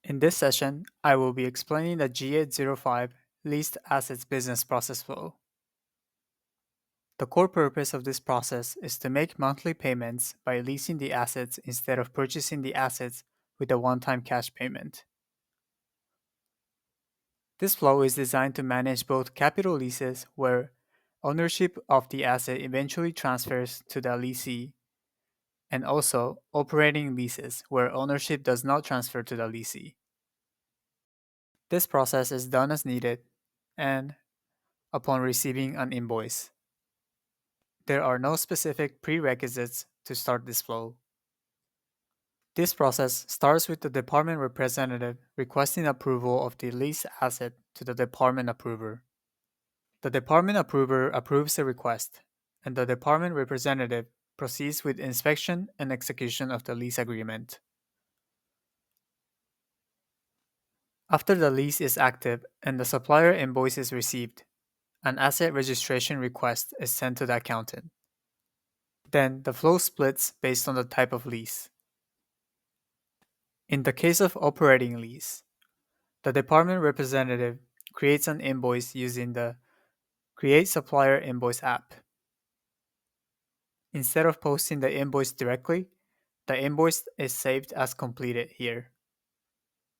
In this session, I will be explaining the GA-05 Leased Assets Business Process Flow. The core purpose of this process is to make monthly payments by leasing the assets instead of purchasing the assets with a one-time cash payment. This flow is designed to manage both capital leases, where ownership of the asset eventually transfers to the lessee, and also operating leases, where ownership does not transfer to the lessee. This process is done as needed and upon receiving an invoice. There are no specific prerequisites to start this flow. This process starts with the department representative requesting approval of the leased asset to the department approver. The department approver approves the request, and the department representative proceeds with inspection and execution of the lease agreement. After the lease is active and the supplier invoice is received, an asset registration request is sent to the accountant. Then the flow splits based on the type of lease. In the case of operating lease, the department representative creates an invoice using the Create Supplier Invoice app. Instead of posting the invoice directly, the invoice is saved as completed here.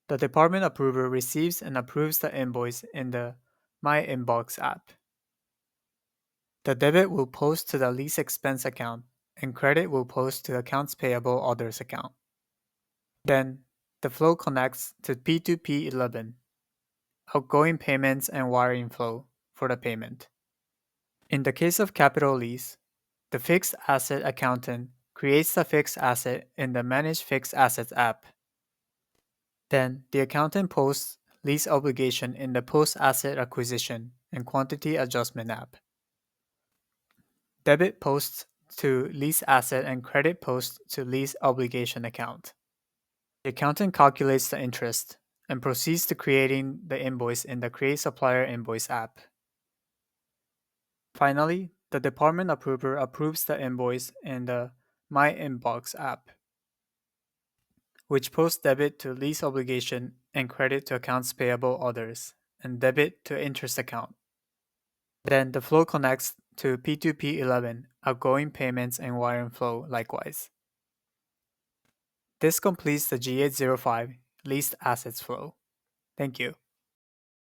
The department approver receives and approves the invoice in the My Inbox app. The debit will post to the lease expense account and credit will post to the accounts payable others account. Then, the flow connects to P2P11, outgoing payments and wiring flow for the payment. In the case of capital lease, the fixed asset accountant creates the fixed asset in the Manage Fixed Assets app. Then, the accountant posts lease obligation in the Post Asset Acquisition and Quantity Adjustment app. Debit posts to lease asset and credit posts to lease obligation account. The accountant calculates the interest and proceeds to creating the invoice in the Create Supplier Invoice app. Finally, the department approver approves the invoice in the My Inbox app, which posts debit to lease obligation and credit to accounts payable others, and debit to interest account. Then the flow connects to P2P11, outgoing payments and wiring flow likewise. This completes the GA-05 leased assets flow. Thank you.